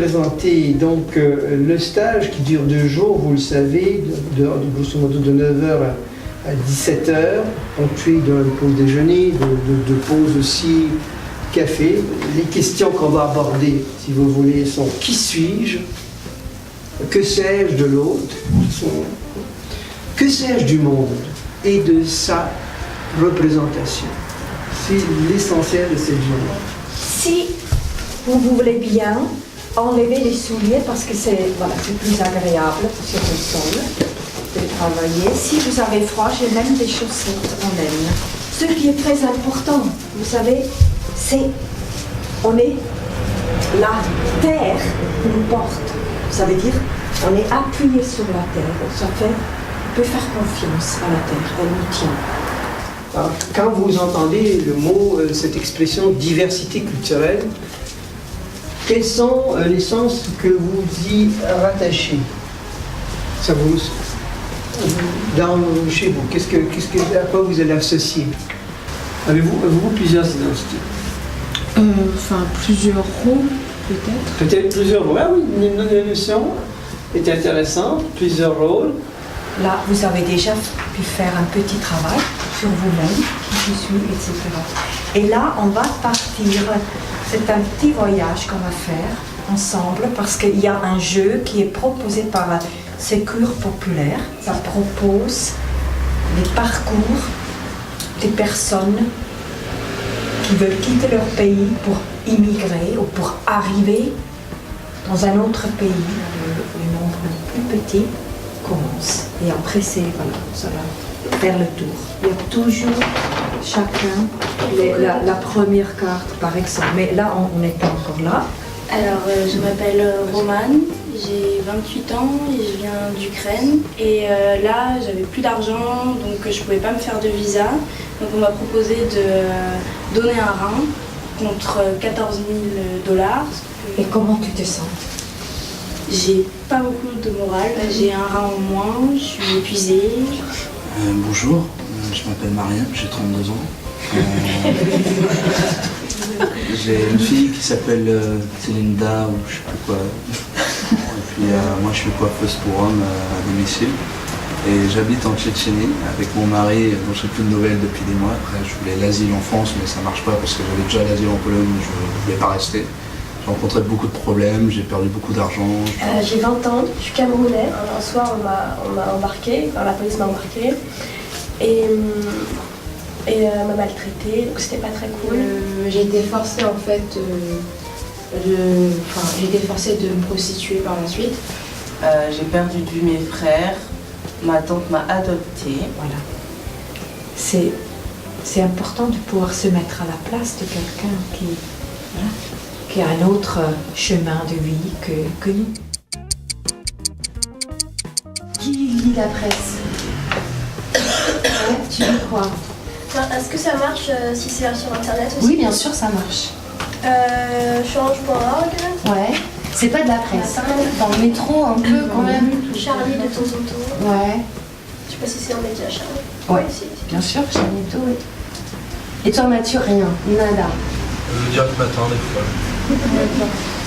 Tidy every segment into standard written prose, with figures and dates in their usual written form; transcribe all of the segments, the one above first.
présenter donc le stage qui dure 2 jours, vous le savez, grosso modo de 9h à 17h, ponctué de pause déjeuner, de pause aussi café. Les questions qu'on va aborder, si vous voulez, sont qui suis-je? Que sais-je de l'autre? Que sais-je du monde et de sa représentation? C'est l'essentiel de cette journée. Si vous voulez bien, enlevez les souliers parce que c'est plus agréable sur le sol de travailler. Si vous avez froid, j'ai même des chaussettes en laine. Ce qui est très important, vous savez, c'est on est la terre nous porte. Ça veut dire on est appuyé sur la terre. Ça fait on peut faire confiance à la terre, elle nous tient. Alors, quand vous entendez le mot, cette expression diversité culturelle, quels sont les sens que vous y rattachez? Ça vous, chez vous, à quoi vous allez associer? Avez-vous plusieurs identités? Plusieurs rôles, peut-être. Peut-être plusieurs rôles. Ah oui, la notion est intéressante, plusieurs rôles. Là, vous avez déjà pu faire un petit travail sur vous-même, qui je suis, etc. Et là, on va partir. C'est un petit voyage qu'on va faire ensemble parce qu'il y a un jeu qui est proposé par la Sécurité populaire. Ça propose les parcours des personnes qui veulent quitter leur pays pour immigrer ou pour arriver dans un autre pays. Le nombre le plus petit commence. Et après, ça va faire le tour. Il y a toujours chacun la première carte, par exemple. Mais là, on n'est pas encore là. Alors, je m'appelle Romane, j'ai 28 ans et je viens d'Ukraine. Et là, j'avais plus d'argent, donc je pouvais pas me faire de visa. Donc on m'a proposé de donner un rein contre 14 000 $. Et comment tu te sens? J'ai pas beaucoup de morale, j'ai un rein en moins, je suis épuisée. Bonjour, je m'appelle Mariam, j'ai 32 ans. J'ai une fille qui s'appelle Célinda ou je sais plus quoi. Et puis moi je suis coiffeuse pour hommes à domicile. Et j'habite en Tchétchénie avec mon mari dont je n'ai plus de nouvelles depuis des mois. Après je voulais l'asile en France mais ça marche pas parce que j'avais déjà l'asile en Pologne, je ne voulais pas rester. J'ai rencontré beaucoup de problèmes, j'ai perdu beaucoup d'argent. J'ai 20 ans, je suis camerounais. Un soir on m'a embarqué, la police m'a embarqué et m'a maltraitée, donc c'était pas très cool. J'ai été forcée en fait j'ai été forcée de me prostituer par la suite. J'ai perdu de vue mes frères, ma tante m'a adoptée. Voilà. C'est important de pouvoir se mettre à la place de quelqu'un qui a un autre chemin de vie que nous. Qui lit la presse? Ouais, tu lis quoi? Est-ce que ça marche si c'est sur internet aussi? Oui, bien sûr, ça marche. Change.org. Ouais. C'est pas de la presse. Dans le métro, un peu quand même. Charlie de temps en temps. Ouais. Je sais pas si c'est un média, Charlie. Ouais, bien sûr, Charlie Hebdo, oui. Et toi, Mathieu, rien, nada. Le direct matin, des fois.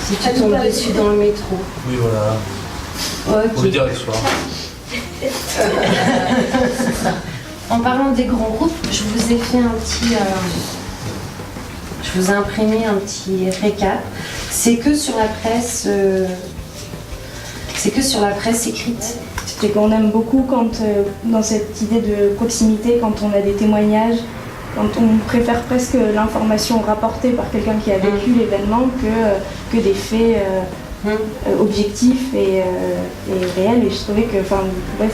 Si tu tombes dessus dans le métro. Oui, voilà. Ok. Ou le direct soir. En parlant des grands groupes, je vous ai fait un petit... je vous ai imprimé un petit récap. C'est que sur la presse... c'est que sur la presse écrite. C'est qu'on aime beaucoup quand, dans cette idée de proximité, quand on a des témoignages, quand on préfère presque l'information rapportée par quelqu'un qui a vécu l'événement que des faits objectifs et réels. Et je trouvais que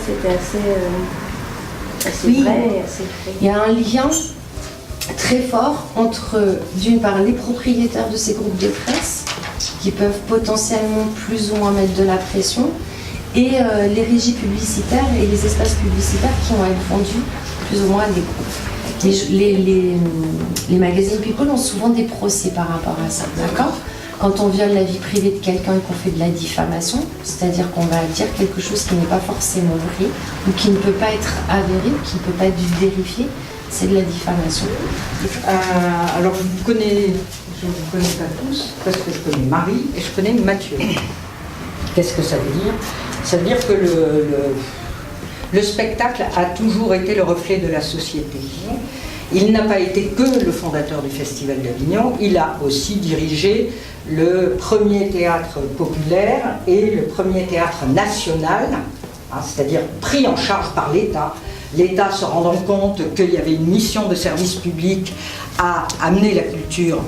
c'était assez Oui. vrai et assez vrai. Il y a un lien très fort entre, d'une part, les propriétaires de ces groupes de presse, qui peuvent potentiellement plus ou moins mettre de la pression, et les régies publicitaires et les espaces publicitaires qui vont être vendus plus ou moins à des groupes. Les magazines People ont souvent des procès par rapport à ça, d'accord ? Quand on viole la vie privée de quelqu'un et qu'on fait de la diffamation, c'est-à-dire qu'on va dire quelque chose qui n'est pas forcément vrai, ou qui ne peut pas être avéré, ou qui ne peut pas être vérifié, c'est de la diffamation. Alors vous je ne vous connais pas tous, parce que je connais Marie et je connais Mathieu. Qu'est-ce que ça veut dire? Ça veut dire que le spectacle a toujours été le reflet de la société. Il n'a pas été que le fondateur du Festival d'Avignon, il a aussi dirigé le premier théâtre populaire et le premier théâtre national, c'est-à-dire pris en charge par l'État. L'État se rendant compte qu'il y avait une mission de service public à amener la culture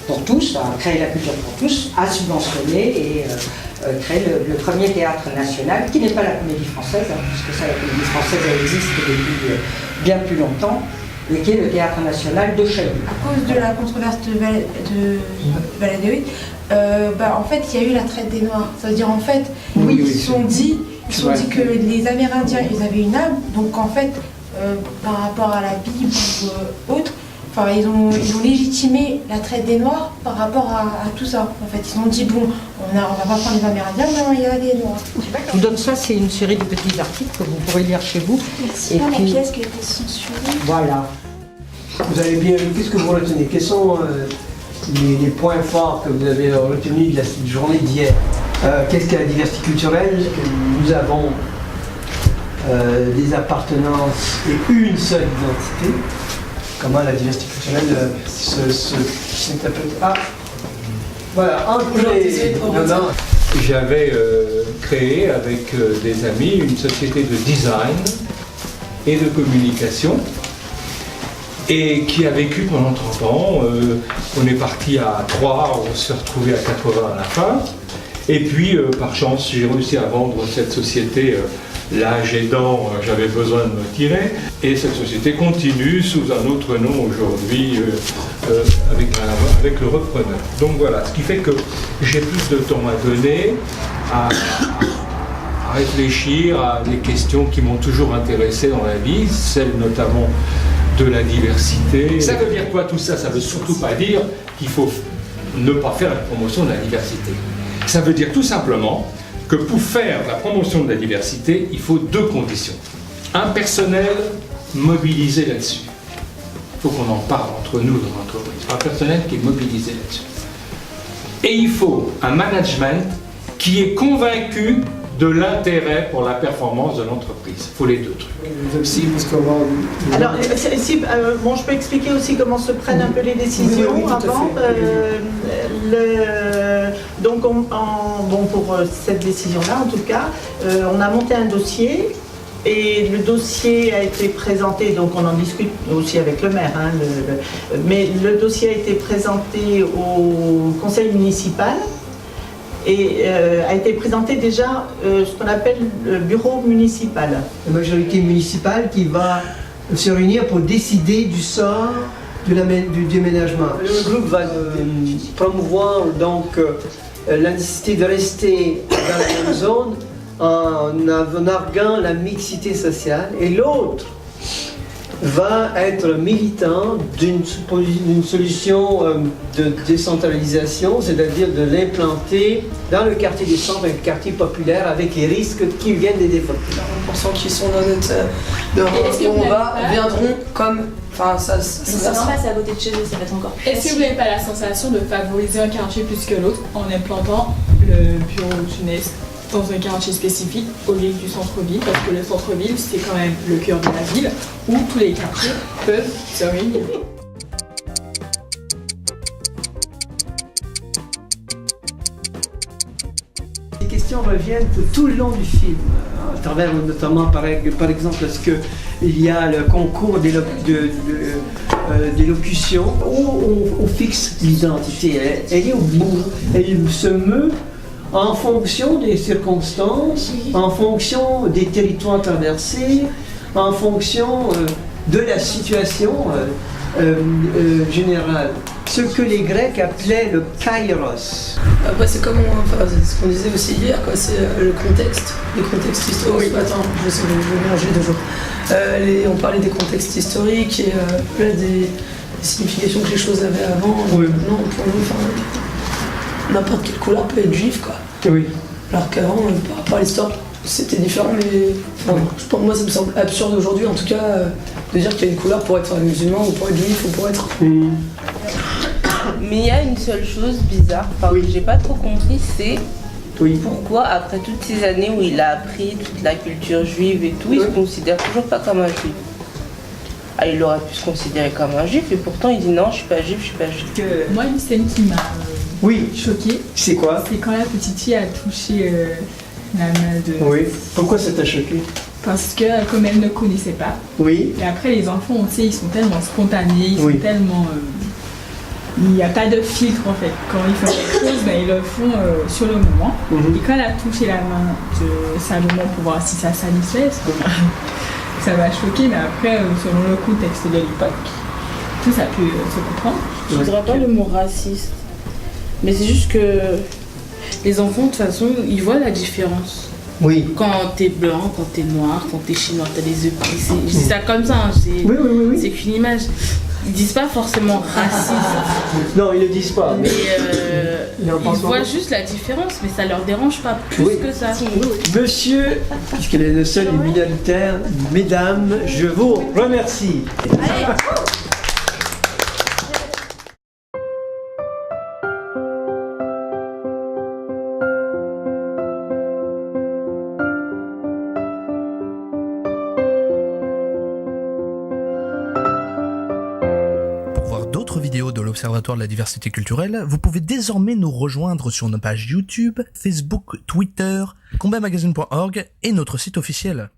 pour tous, à créer la culture pour tous, à subventionner et créer le premier théâtre national, qui n'est pas la Comédie Française, puisque ça, la Comédie Française elle existe depuis bien plus longtemps, et qui est le Théâtre National de Chaillot. À cause de la controverse de Valadeuil, en fait, il y a eu la traite des Noirs. Ça veut dire, en fait, ils se sont dit que les Amérindiens, ils avaient une âme, donc en fait, par rapport à la Bible ou autre, ils ont légitimé la traite des Noirs par rapport à tout ça. En fait, ils ont dit, bon, on va pas prendre les Amérindiens, mais il y a des Noirs. Je vous donne ça, c'est une série de petits articles que vous pourrez lire chez vous. C'est pas la pièce qui a été censurée. Voilà. Vous avez bien vu, qu'est-ce que vous retenez? Quels sont les points forts que vous avez retenus de la journée d'hier? Qu'est-ce qu'est la diversité culturelle? Nous avons des appartenances et une seule identité. Comment la diversité culturelle s'interprète? Voilà, J'avais créé avec des amis une société de design et de communication et qui a vécu pendant 30 ans. On est parti à 3, on s'est retrouvé à 80 à la fin. Et puis, par chance, j'ai réussi à vendre cette société. L'âge aidant, j'avais besoin de me tirer. Et cette société continue sous un autre nom aujourd'hui avec le repreneur. Donc voilà, ce qui fait que j'ai plus de temps à donner, à réfléchir à des questions qui m'ont toujours intéressé dans la vie, celle notamment de la diversité. Ça veut dire quoi tout ça? Ça veut surtout pas dire qu'il faut ne pas faire la promotion de la diversité. Ça veut dire tout simplement que pour faire la promotion de la diversité, il faut 2 conditions. Un personnel mobilisé là-dessus. Il faut qu'on en parle entre nous dans l'entreprise. Un personnel qui est mobilisé là-dessus. Et il faut un management qui est convaincu de l'intérêt pour la performance de l'entreprise. Il faut les 2 trucs. Alors, je peux expliquer aussi comment se prennent un peu les décisions avant. Donc, pour cette décision-là, en tout cas, on a monté un dossier et le dossier a été présenté, donc on en discute aussi avec le maire, mais le dossier a été présenté au conseil municipal. Et a été présenté déjà ce qu'on appelle le bureau municipal. La majorité municipale qui va se réunir pour décider du sort du déménagement. Le groupe va promouvoir donc la nécessité de rester dans la même zone en arguant la mixité sociale, et l'autre va être militant d'une solution de décentralisation, c'est-à-dire de l'implanter dans le quartier des centres, un quartier populaire avec les risques qui viennent des développeurs. 40% qui sont dans notre où on va viendront comme. Enfin, c'est normal, c'est à côté de chez eux, ça va être encore plus. Est-ce que vous n'avez pas la sensation de favoriser un quartier plus que l'autre en implantant le bureau Tunès dans un quartier spécifique au lieu du centre-ville, parce que le centre-ville c'est quand même le cœur de la ville où tous les quartiers peuvent se réunir. Les questions reviennent tout le long du film, à travers notamment par exemple parce qu'il y a le concours d'élocution où on fixe l'identité, elle est au bout, elle se meut en fonction des circonstances, en fonction des territoires traversés, en fonction de la situation générale. Ce que les Grecs appelaient le kairos. Après, c'est comme ce qu'on disait aussi hier, c'est le contexte historique. Oui. Attends, je sais, je vais mélanger 2 jours. On parlait des contextes historiques et des significations que les choses avaient avant. Oui. Non, pour nous, n'importe quelle couleur peut être juive, quoi. Oui. Alors qu'avant, par rapport à l'histoire, c'était différent, mais pour moi, ça me semble absurde aujourd'hui, en tout cas, de dire qu'il y a une couleur pour être musulman ou pour être juif ou pour être. Mais il y a une seule chose bizarre, que j'ai pas trop compris, c'est pourquoi après toutes ces années où il a appris toute la culture juive et tout, il se considère toujours pas comme un juif. Ah, il aurait pu se considérer comme un juif et pourtant il dit non, je suis pas juif, je suis pas juif. Moi, une scène qui m'a choquée. C'est quoi? C'est quand la petite fille a touché la main de... Oui. Pourquoi ça t'a choqué? Parce que comme elle ne connaissait pas. Oui. Et après, les enfants, on sait, ils sont tellement spontanés, ils sont tellement... il n'y a pas de filtre en fait. Quand ils font quelque chose, ils le font sur le moment. Et quand elle a touché la main de sa maman pour voir si ça salissait, ça m'a choqué, mais après, selon le contexte de l'époque, tout ça peut se comprendre. Je ne dirais pas le mot raciste, mais c'est juste que les enfants, de toute façon, ils voient la différence. Oui. Quand t'es blanc, quand t'es noir, quand t'es chinois, t'as les yeux plissés. Je dis ça comme ça, hein, c'est qu'une image. Ils disent pas forcément raciste. Non, ils le disent pas. Mais ils voient juste la différence, mais ça leur dérange pas plus que ça. Monsieur, puisqu'elle est le seul et minoritaire, mesdames, je vous remercie. Vidéos de l'Observatoire de la diversité culturelle, vous pouvez désormais nous rejoindre sur nos pages YouTube, Facebook, Twitter, combatmagazine.org et notre site officiel.